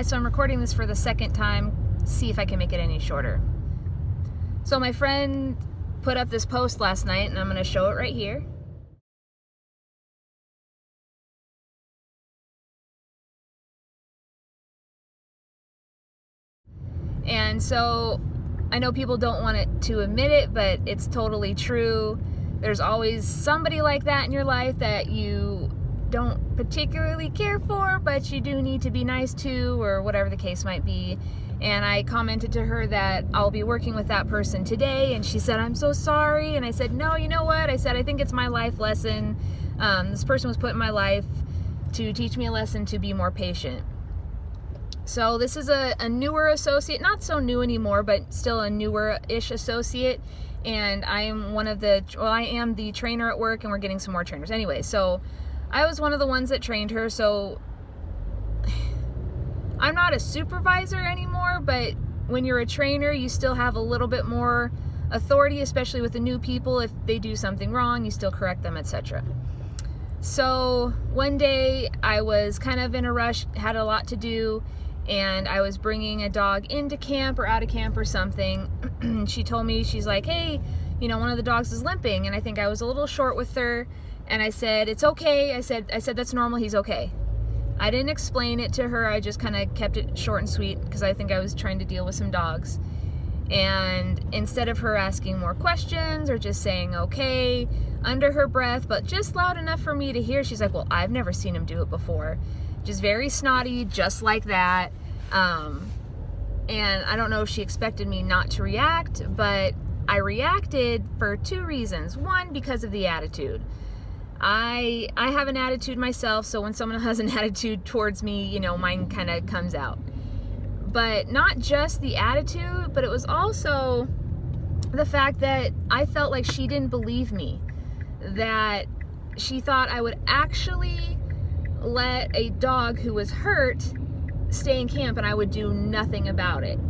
guys, so I'm recording this for the second time, see if I can make it any shorter. So my friend put up this post last night, and I'm going to show it right here. And so I know people don't want it to admit it, but it's totally true. There's always somebody like that in your life that you don't particularly care for, but you do need to be nice to, or whatever the case might be. And I commented to her that I'll be working with that person today, and she said, I'm so sorry. And I said, no, you know what? I said, I think it's my life lesson. This person was put in my life to teach me a lesson to be more patient. So this is a newer associate, not so new anymore, but still a newer-ish associate. And I am I am the trainer at work, and we're getting some more trainers. Anyway, so I was one of the ones that trained her, so I'm not a supervisor anymore, but when you're a trainer, you still have a little bit more authority, especially with the new people. If they do something wrong, you still correct them, etc. So one day I was kind of in a rush, had a lot to do, and I was bringing a dog into camp or out of camp or something. She told me, she's like, hey, you know, one of the dogs is limping, and I think I was a little short with her. And I said, it's okay. I said, that's normal. He's okay. I didn't explain it to her. I just kind of kept it short and sweet because I think I was trying to deal with some dogs. And instead of her asking more questions or just saying, okay, under her breath, but just loud enough for me to hear, she's like, well, I've never seen him do it before. Just very snotty, just like that. And I don't know if she expected me not to react, but I reacted for two reasons. One, because of the attitude. I have an attitude myself, so when someone has an attitude towards me, you know, mine kind of comes out. But not just the attitude, but it was also the fact that I felt like she didn't believe me, that she thought I would actually let a dog who was hurt stay in camp and I would do nothing about it.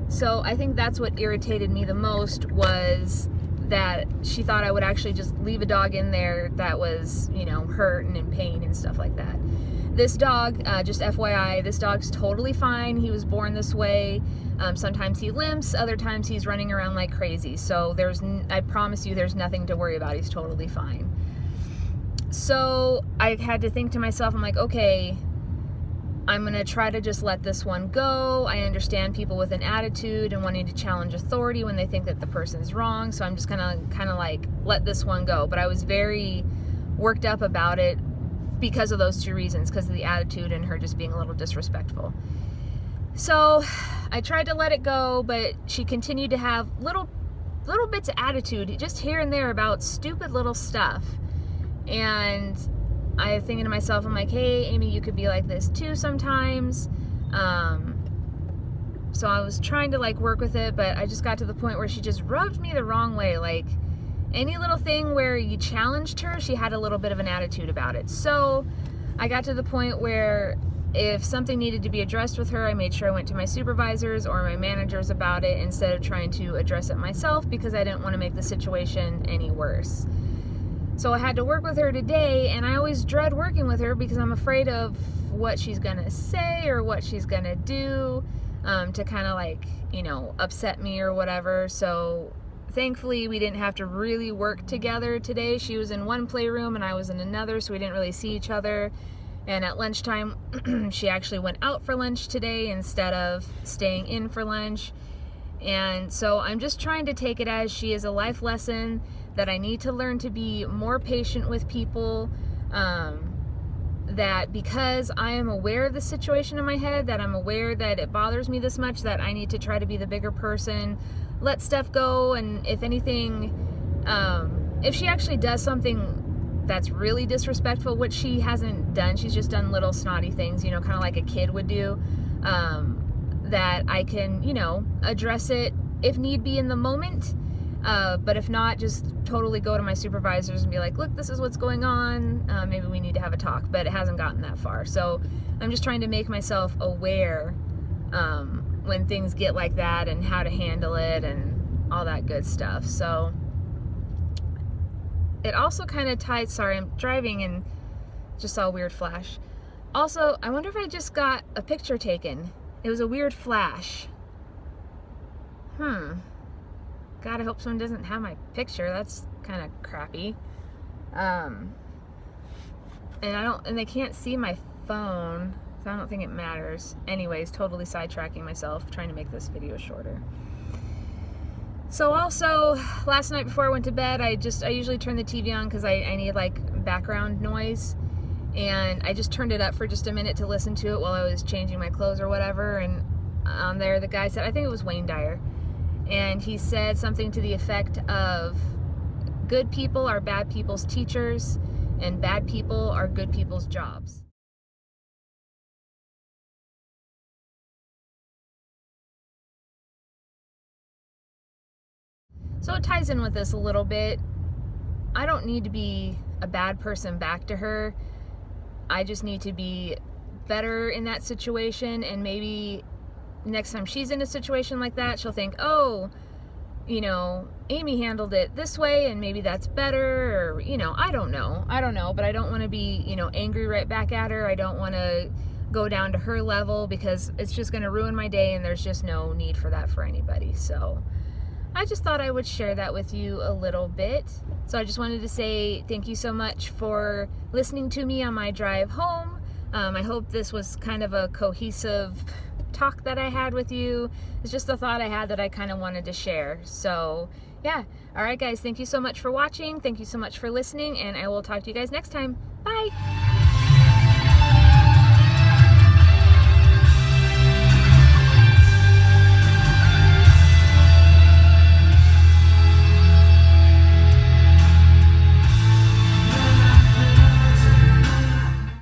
So I think that's what irritated me the most, was that she thought I would actually just leave a dog in there that was, you know, hurt and in pain and stuff like that. This dog, just FYI, this dog's totally fine. He was born this way. Sometimes he limps, other times he's running around like crazy. So I promise you, there's nothing to worry about. He's totally fine. So I had to think to myself, I'm like, okay, I'm going to try to just let this one go. I understand people with an attitude and wanting to challenge authority when they think that the person's wrong. So I'm just going to kind of like let this one go. But I was very worked up about it because of those two reasons, because of the attitude and her just being a little disrespectful. So I tried to let it go, but she continued to have little bits of attitude just here and there about stupid little stuff. And I was thinking to myself, I'm like, hey, Amy, you could be like this too sometimes. So I was trying to like work with it, but I just got to the point where she just rubbed me the wrong way. Like any little thing where you challenged her, she had a little bit of an attitude about it. So I got to the point where if something needed to be addressed with her, I made sure I went to my supervisors or my managers about it instead of trying to address it myself, because I didn't want to make the situation any worse. So I had to work with her today, and I always dread working with her because I'm afraid of what she's gonna say or what she's gonna do to kind of like, you know, upset me or whatever. So thankfully we didn't have to really work together today. She was in one playroom and I was in another, so we didn't really see each other. And at lunchtime, she actually went out for lunch today instead of staying in for lunch. And so I'm just trying to take it as she is a life lesson, that I need to learn to be more patient with people, that because I am aware of the situation in my head, that I'm aware that it bothers me this much, that I need to try to be the bigger person, let stuff go. And if anything, if she actually does something that's really disrespectful, which she hasn't done, she's just done little snotty things, you know, kind of like a kid would do, that I can, you know, address it if need be in the moment. But if not, just totally go to my supervisors and be like, look, this is what's going on. Maybe we need to have a talk, but it hasn't gotten that far. So I'm just trying to make myself aware when things get like that and how to handle it and all that good stuff. So it also kind of ties, sorry, I'm driving and just saw a weird flash. Also, I wonder if I just got a picture taken. It was a weird flash. God, I hope someone doesn't have my picture. That's kind of crappy. And they can't see my phone, so I don't think it matters. Anyways, totally sidetracking myself, trying to make this video shorter. So also, last night before I went to bed, I usually turn the TV on because I need like background noise. And I just turned it up for just a minute to listen to it while I was changing my clothes or whatever. And on there, the guy said, I think it was Wayne Dyer, and he said something to the effect of, good people are bad people's teachers, and bad people are good people's jobs. So it ties in with this a little bit. I don't need to be a bad person back to her. I just need to be better in that situation, and maybe next time she's in a situation like that, she'll think, oh, you know, Amy handled it this way and maybe that's better, or, you know, I don't know, but I don't want to be, you know, angry right back at her. I don't want to go down to her level because it's just going to ruin my day, and there's just no need for that for anybody. So I just thought I would share that with you a little bit. So I just wanted to say thank you so much for listening to me on my drive home. I hope this was kind of a cohesive talk that I had with you. It's just a thought I had that I kind of wanted to share. So yeah. All right, guys, thank you so much for watching. Thank you so much for listening, and I will talk to you guys next time. Bye.